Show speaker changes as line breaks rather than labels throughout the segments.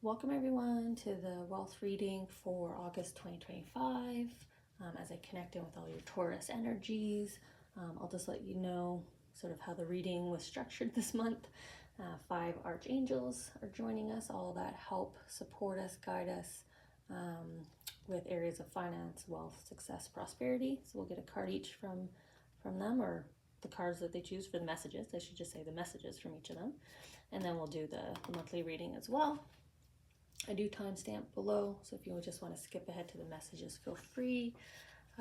Welcome everyone to the wealth reading for August 2025. As I connect in with all your Taurus energies, I'll just let you know sort of how the reading was structured this month. 5 archangels are joining us, all that help support us, guide us with areas of finance, wealth, success, prosperity. So we'll get a card each from them, or the cards that they choose for the messages. I should just say the messages from each of them. And then we'll do the monthly reading as well. I do timestamp below, so if you just want to skip ahead to the messages, feel free.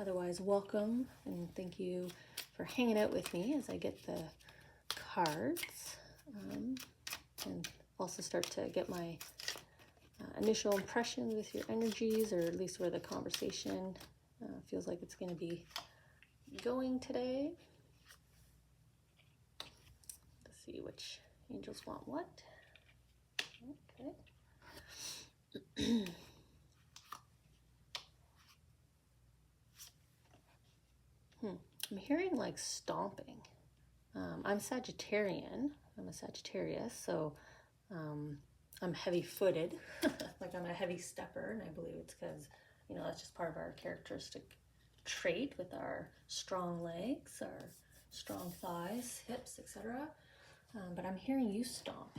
Otherwise, welcome and thank you for hanging out with me as I get the cards, and also start to get my initial impressions with your energies, or at least where the conversation feels like it's going to be going today. Let's see which angels want what. Okay. I'm hearing like stomping. I'm Sagittarian. I'm a Sagittarius, so I'm heavy-footed. Like I'm a heavy stepper, and I believe it's because, you know, that's just part of our characteristic trait with our strong legs, our strong thighs, hips, etc. But I'm hearing you stomp.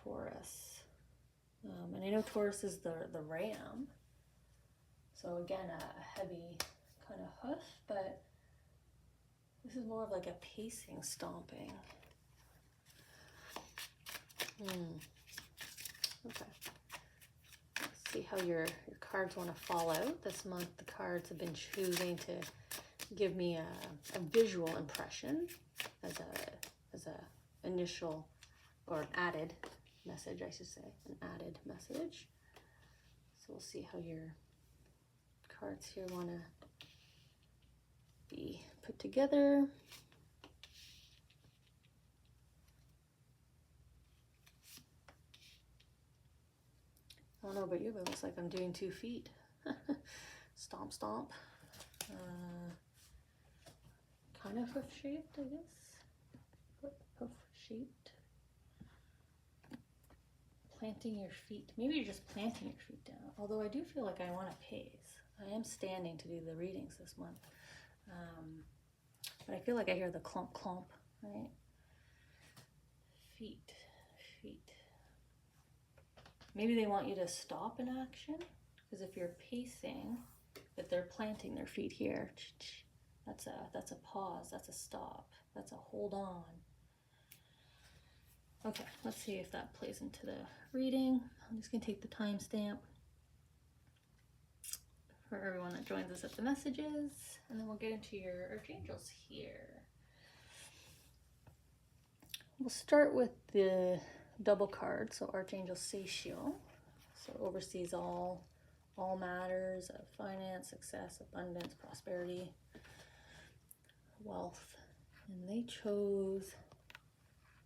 Taurus. And I know Taurus is the ram. So again, a heavy kind of hoof, but this is more of like a pacing stomping. Okay. Let's see how your cards want to fall out. This month the cards have been choosing to give me a visual impression as a initial, or an added message, I should say, an added message. So we'll see how your cards here want to be put together. I don't know about you, but it looks like I'm doing 2 feet. Stomp, stomp. Kind of hoof shaped, I guess. Hoof shaped. Planting your feet. Maybe you're just planting your feet down. Although I do feel like I want to pace. I am standing to do the readings this month. But I feel like I hear the clump, clump, right? Feet, feet. Maybe they want you to stop in action. Because if you're pacing, if they're planting their feet here, that's a pause, that's a stop, that's a hold on. Okay, let's see if that plays into the reading. I'm just going to take the timestamp for everyone that joins us at the messages, and then we'll get into your archangels here. We'll start with the double card, so Archangel Messages, so oversees all matters of finance, success, abundance, prosperity, wealth, and they chose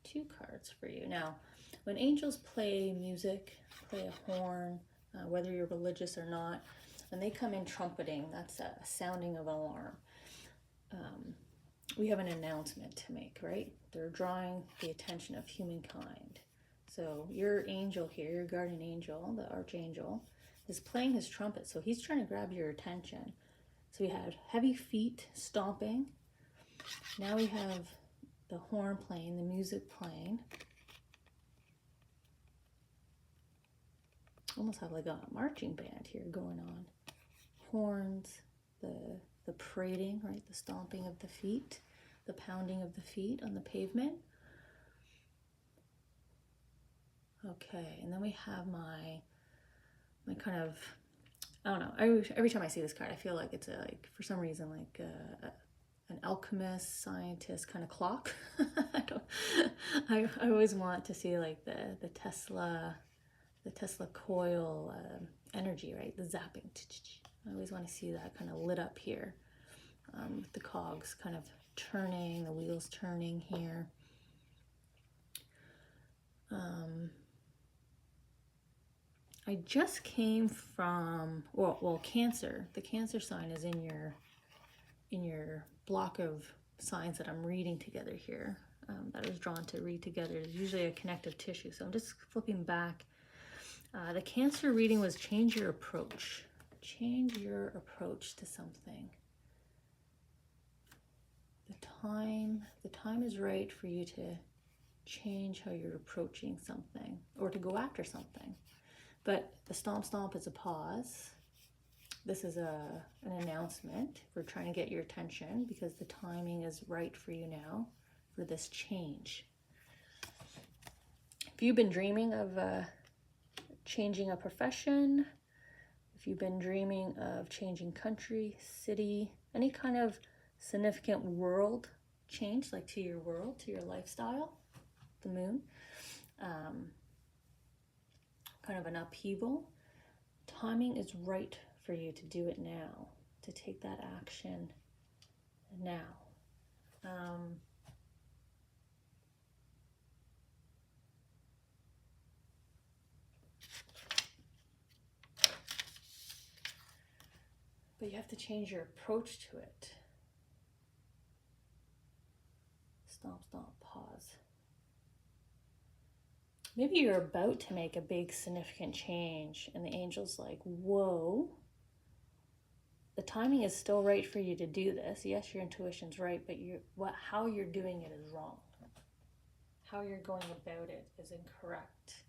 2 cards for you. Now, when angels play music, play a horn, whether you're religious or not, and they come in trumpeting, that's a sounding of alarm. We have an announcement to make, right? They're drawing the attention of humankind. So your angel here, your guardian angel, the archangel, is playing his trumpet. So he's trying to grab your attention. So we had heavy feet stomping. Now we have the horn playing, the music playing. Almost have like a marching band here going on. Horns, the parading, right? The stomping of the feet, the pounding of the feet on the pavement. Okay, and then we have my kind of, I don't know, every time I see this card, I feel like it's for some reason, like an alchemist, scientist kind of clock. I always want to see like the Tesla coil energy, right? The zapping. I always want to see that kind of lit up here, with the cogs kind of turning, the wheels turning here. I just came from, well, Cancer. The Cancer sign is in your block of signs that I'm reading together here. that I was drawn to read together. There's usually a connective tissue. So I'm just flipping back. The Cancer reading was change your approach. Change your approach to something. The time is right for you to change how you're approaching something or to go after something. But the stomp stomp is a pause. This is an announcement. We're trying to get your attention because the timing is right for you now for this change. If you've been dreaming of changing a profession, if you've been dreaming of changing country, city, any kind of significant world change, like to your world, to your lifestyle, the moon, kind of an upheaval, timing is right for you to do it now, to take that action now. But you have to change your approach to it. Stomp, stomp, pause. Maybe you're about to make a big significant change and the angel's like, whoa, the timing is still right for you to do this. Yes, your intuition's right, but how you're doing it is wrong. How you're going about it is incorrect.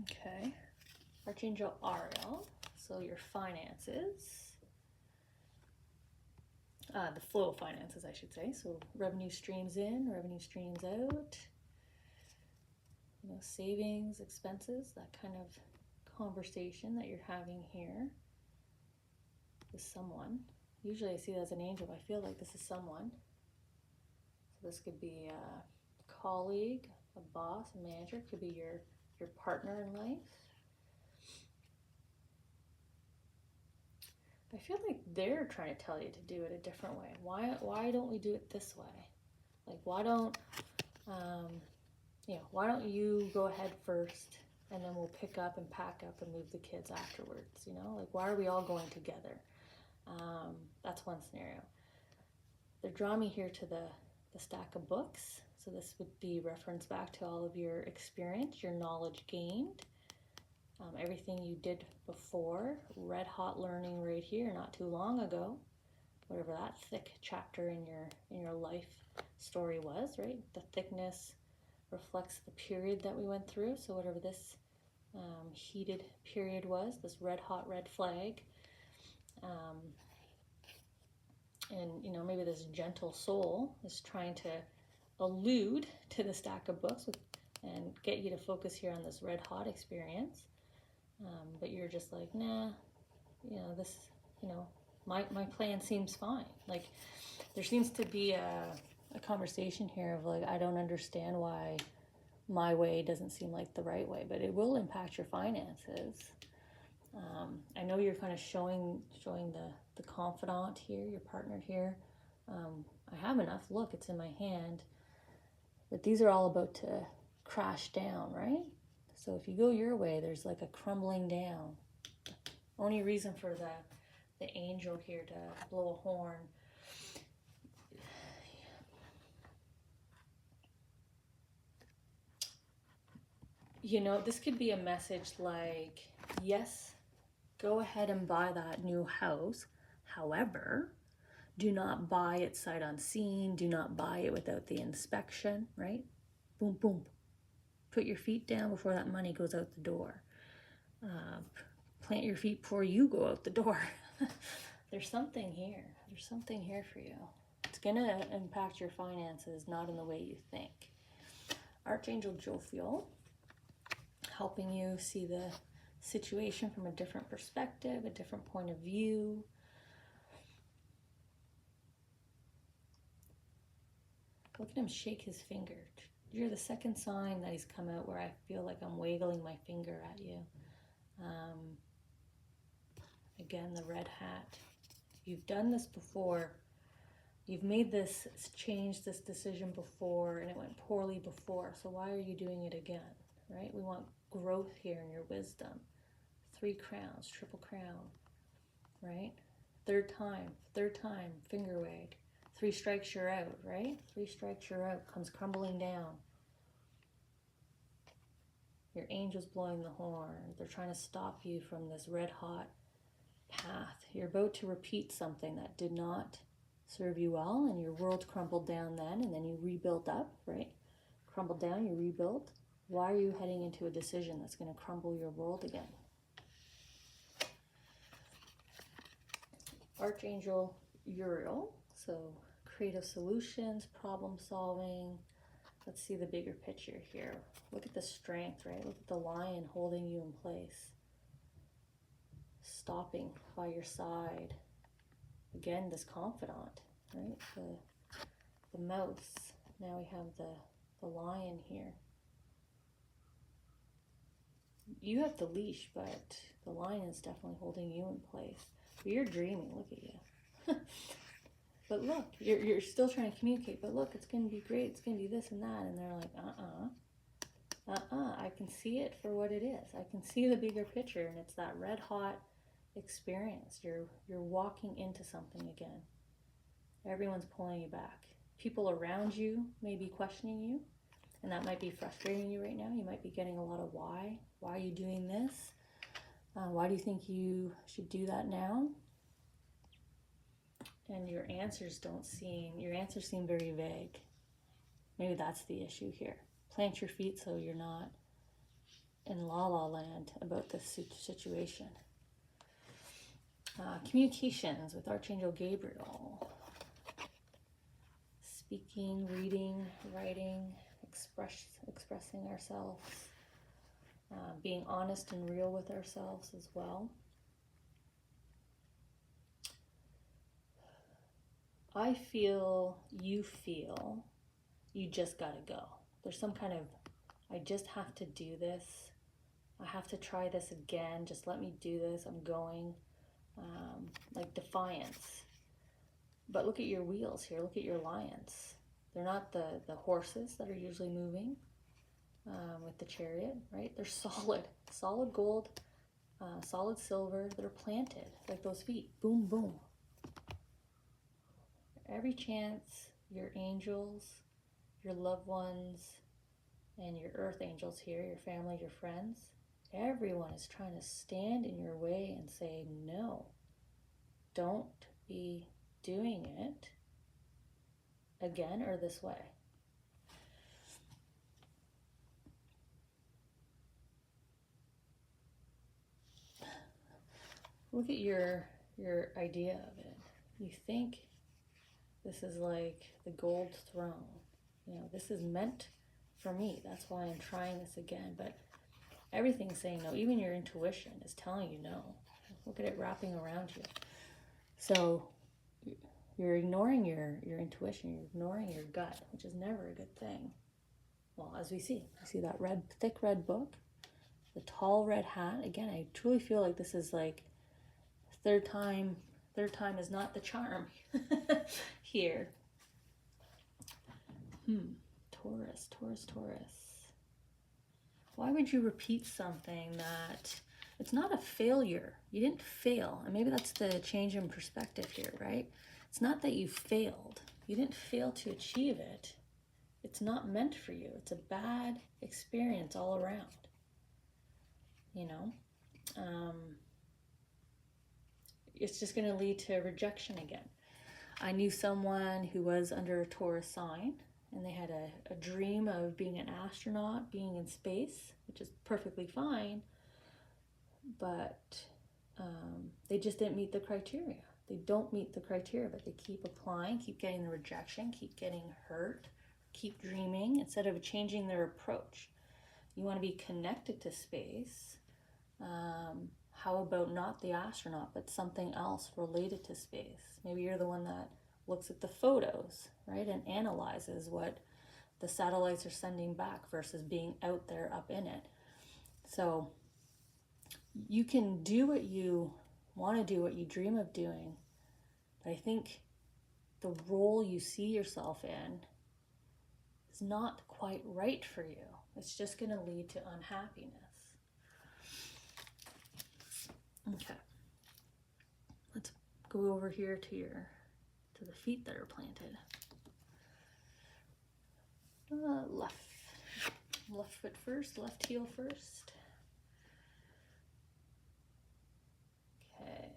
Okay. Archangel Ariel. So your finances. The flow of finances, I should say. So revenue streams in, revenue streams out. You know, savings, expenses, that kind of conversation that you're having here with someone. Usually I see that as an angel. I feel like this is someone. So this could be a colleague, a boss, a manager. It could be your partner in life. I feel like they're trying to tell you to do it a different way. Why don't we do it this way? Like, why don't you go ahead first and then we'll pick up and pack up and move the kids afterwards, you know? Like, why are we all going together? That's one scenario. They're drawing me here to the stack of books. So this would be reference back to all of your experience, your knowledge gained. Everything you did before, red hot learning right here, not too long ago, whatever that thick chapter in your life story was, right? The thickness reflects the period that we went through. So whatever this heated period was, this red hot red flag, and you know, maybe this gentle soul is trying to allude to the stack of books and get you to focus here on this red hot experience. But you're just like, nah, you know, this, you know, my plan seems fine. Like, there seems to be a conversation here of like, I don't understand why my way doesn't seem like the right way, but it will impact your finances. I know you're kind of showing the confidant here, your partner here. I have enough, look, it's in my hand. But these are all about to crash down, right? So if you go your way, there's like a crumbling down. Only reason for the angel here to blow a horn. You know, this could be a message like, yes, go ahead and buy that new house. However, do not buy it sight unseen. Do not buy it without the inspection, right? Boom, boom. Put your feet down before that money goes out the door. Plant your feet before you go out the door. There's something here. There's something here for you. It's going to impact your finances, not in the way you think. Archangel Jophiel, helping you see the situation from a different perspective, a different point of view. Look at him shake his finger. You're the second sign that he's come out where I feel like I'm wiggling my finger at you. Again, the red hat. You've done this before. You've made this change, this decision before, and it went poorly before. So why are you doing it again, right? We want growth here in your wisdom. 3 crowns, triple crown, right? Third time, finger wag. 3 strikes, you're out, right? 3 strikes, you're out, comes crumbling down. Your angel's blowing the horn. They're trying to stop you from this red hot path. You're about to repeat something that did not serve you well, and your world crumbled down then, and then you rebuilt up, right? Crumbled down, you rebuilt. Why are you heading into a decision that's going to crumble your world again? Archangel Uriel, so creative solutions, problem solving. Let's see the bigger picture here. Look at the strength, right? Look at the lion holding you in place, stopping by your side. Again, this confidant, right? The mouse. Now we have the lion here. You have the leash, but the lion is definitely holding you in place. But you're dreaming, look at you. But look, you're still trying to communicate, but look, it's going to be great, it's going to be this and that. And they're like, I can see it for what it is. I can see the bigger picture, and it's that red hot experience. You're walking into something again. Everyone's pulling you back. People around you may be questioning you, and that might be frustrating you right now. You might be getting a lot of why. Why are you doing this? Why do you think you should do that now? And your answers seem very vague. Maybe that's the issue here. Plant your feet so you're not in la-la land about this situation. Communications with Archangel Gabriel. Speaking, reading, writing, expressing ourselves. Being honest and real with ourselves as well. I feel you just gotta go. There's some kind of, I just have to do this. I have to try this again. Just let me do this. I'm going. Like defiance. But look at your wheels here. Look at your lions. They're not the horses that are usually moving with the chariot, right? They're solid gold, solid silver that are planted like those feet. Boom, boom. Every chance your angels, your loved ones, and your earth angels here, your family, your friends, everyone is trying to stand in your way and say, no, don't be doing it again or this way. Look at your idea of it. You think this is like the gold throne. You know, this is meant for me. That's why I'm trying this again. But everything's saying no. Even your intuition is telling you no. Look at it wrapping around you. So you're ignoring your intuition. You're ignoring your gut, which is never a good thing. Well, as we see that thick red book, the tall red hat. Again, I truly feel like this is like third time is not the charm here. Taurus. Why would you repeat something that it's not a failure? You didn't fail. And maybe that's the change in perspective here, right? It's not that you failed. You didn't fail to achieve it. It's not meant for you. It's a bad experience all around. You know? It's just going to lead to rejection again. I knew someone who was under a Taurus sign, and they had a dream of being an astronaut, being in space, which is perfectly fine, but they just didn't meet the criteria. They don't meet the criteria, but they keep applying, keep getting the rejection, keep getting hurt, keep dreaming instead of changing their approach. You want to be connected to space. How about not the astronaut, but something else related to space? Maybe you're the one that looks at the photos, right, and analyzes what the satellites are sending back versus being out there up in it. So you can do what you want to do, what you dream of doing, but I think the role you see yourself in is not quite right for you. It's just going to lead to unhappiness. Okay, let's go over here to to the feet that are planted. Left foot first, left heel first. Okay.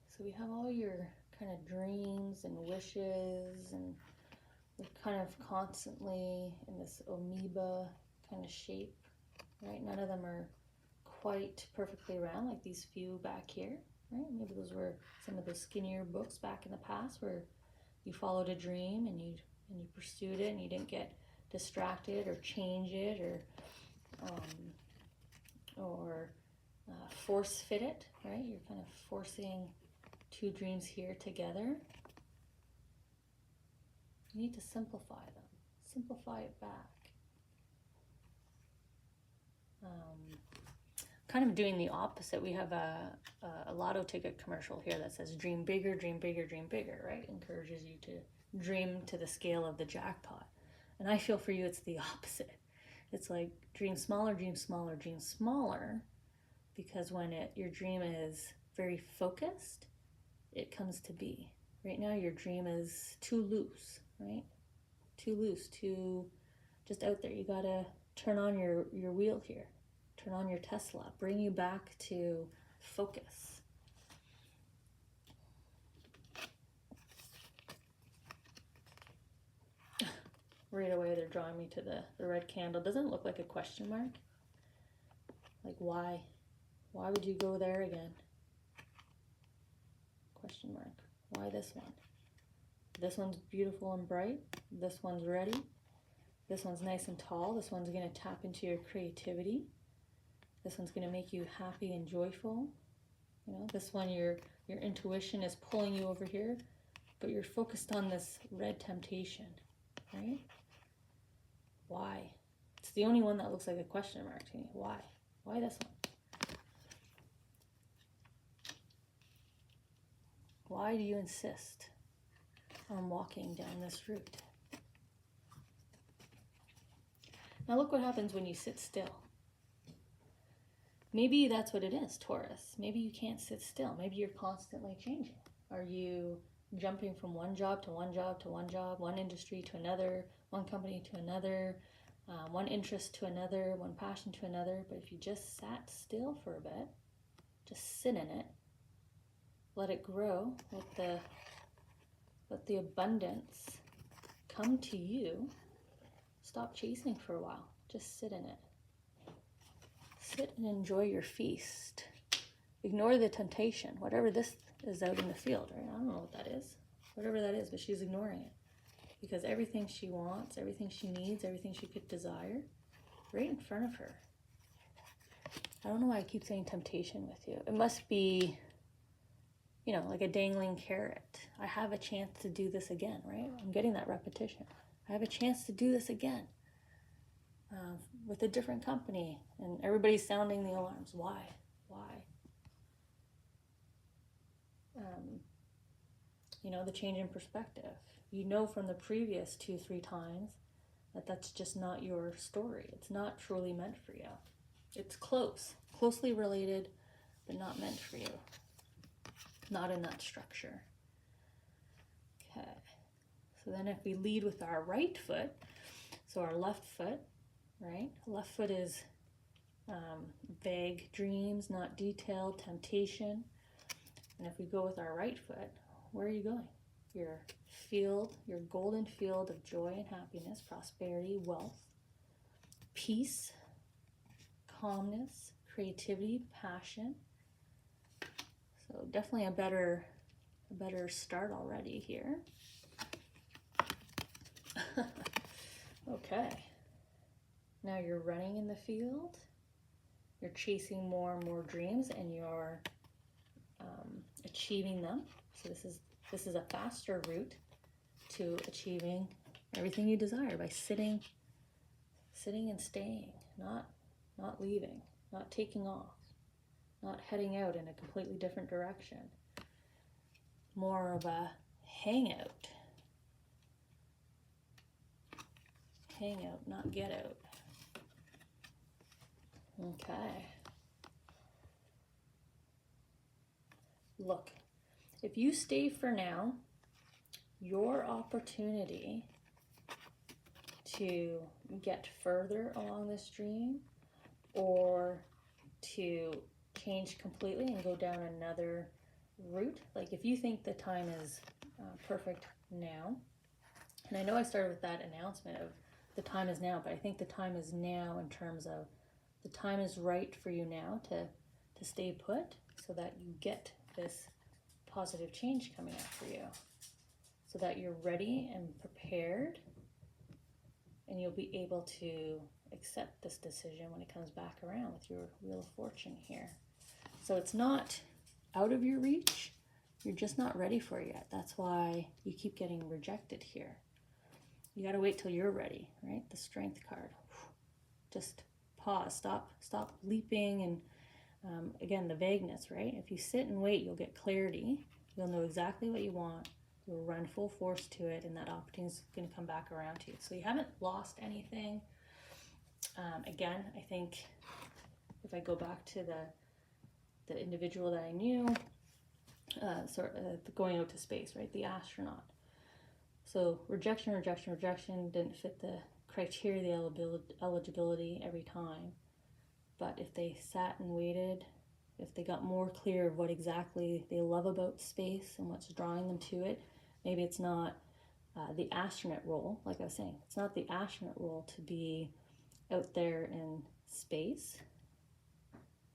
So we have all your kind of dreams and wishes, and we're kind of constantly in this amoeba kind of shape, right? None of them are quite perfectly round, like these few back here, right? Maybe those were some of the skinnier books back in the past where you followed a dream and you pursued it and you didn't get distracted or change it or force fit it, right? You're kind of forcing two dreams here together. You need to simplify them. Simplify it back. Kind of doing the opposite. We have a lotto ticket commercial here that says dream bigger, dream bigger, dream bigger, right? Encourages you to dream to the scale of the jackpot. And I feel for you it's the opposite. It's like dream smaller, dream smaller, dream smaller, because when your dream is very focused, it comes to be. Right now your dream is too loose, right? Too loose, too just out there. You gotta turn on your wheel here. Turn on your Tesla. Bring you back to focus. Right away they're drawing me to the red candle. Doesn't it look like a question mark? Like why? Why would you go there again? Question mark. Why this one? This one's beautiful and bright. This one's ready. This one's nice and tall. This one's going to tap into your creativity. This one's going to make you happy and joyful. You know, this one, your intuition is pulling you over here, but you're focused on this red temptation, right? Why? It's the only one that looks like a question mark to me. Why? Why this one? Why do you insist on walking down this route? Now look what happens when you sit still. Maybe that's what it is, Taurus. Maybe you can't sit still. Maybe you're constantly changing. Are you jumping from one job to one job to one job, one industry to another, one company to another, one interest to another, one passion to another? But if you just sat still for a bit, just sit in it, let it grow, let the abundance come to you. Stop chasing for a while. Just sit in it. Sit and enjoy your feast. Ignore the temptation, whatever this is out in the field, right? I don't know what that is. Whatever that is, but she's ignoring it. Because everything she wants, everything she needs, everything she could desire, right in front of her. I don't know why I keep saying temptation with you. It must be, you know, like a dangling carrot. I have a chance to do this again, right? I'm getting that repetition. I have a chance to do this again. With a different company, and everybody's sounding the alarms. Why? You know, the change in perspective. You know from the previous 2-3 times that that's just not your story. It's not truly meant for you. It's closely related, but not meant for you. Not in that structure. Okay. So then if we lead with our right foot, so our left foot, right? Left foot is vague dreams, not detailed, temptation. And if we go with our right foot, where are you going? Your field, your golden field of joy and happiness, prosperity, wealth, peace, calmness, creativity, passion. So definitely a better start already here. Okay. Now you're running in the field, you're chasing more and more dreams, and you're achieving them. So this is a faster route to achieving everything you desire by sitting and staying, not leaving, not taking off, not heading out in a completely different direction. More of a hangout, not get out. Okay. look, if you stay for now, your opportunity to get further along this dream or to change completely and go down another route, like if you think the time is perfect now, and I know I started with that announcement of the time is now, but I think the time is now in terms of the time is right for you now to stay put so that you get this positive change coming up for you, so that you're ready and prepared and you'll be able to accept this decision when it comes back around with your Wheel of Fortune here. So it's not out of your reach, you're just not ready for it yet. That's why you keep getting rejected here. You got to wait till you're ready, right? The Strength card. Just pause, stop leaping, and again, the vagueness, right? If you sit and wait, you'll get clarity. You'll know exactly what you want. You'll run full force to it, and that opportunity is going to come back around to you. So you haven't lost anything. Again, I think if I go back to the individual that I knew, going out to space, right? The astronaut. So rejection, didn't fit the criteria, the eligibility every time. But if they sat and waited, if they got more clear of what exactly they love about space and what's drawing them to it, maybe it's not the astronaut role, like I was saying, it's not the astronaut role to be out there in space.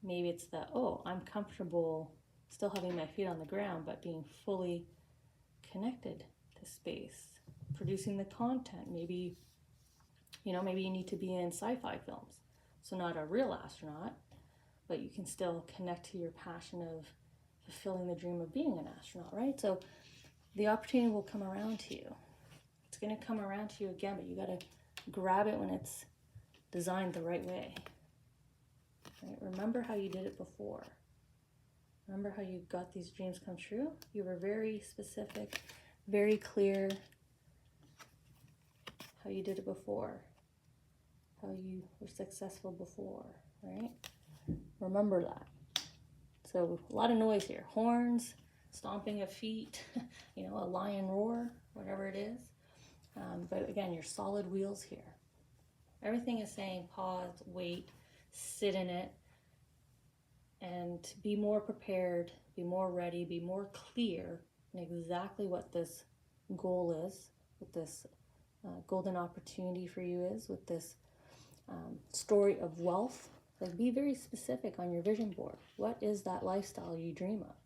Maybe it's that, oh, I'm comfortable still having my feet on the ground, but being fully connected to space, producing the content. Maybe you need to be in sci-fi films. So not a real astronaut, but you can still connect to your passion of fulfilling the dream of being an astronaut, right? So the opportunity will come around to you. It's going to come around to you again, but you got to grab it when it's designed the right way. Right? Remember how you did it before. Remember how you got these dreams come true? You were very specific, very clear how you did it before, how you were successful before, right? Remember that. So a lot of noise here. Horns, stomping of feet, a lion roar, whatever it is. But again, your solid wheels here. Everything is saying pause, wait, sit in it, and be more prepared, be more ready, be more clear in exactly what this goal is, what this golden opportunity for you is, with this story of wealth. Like, be very specific on your vision board. What is that lifestyle you dream of?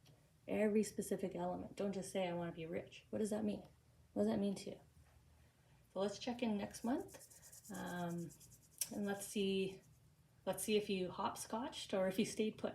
Every specific element. Don't just say, I want to be rich. What does that mean? What does that mean to you? So let's check in next month. And let's see if you hopscotched or if you stayed put.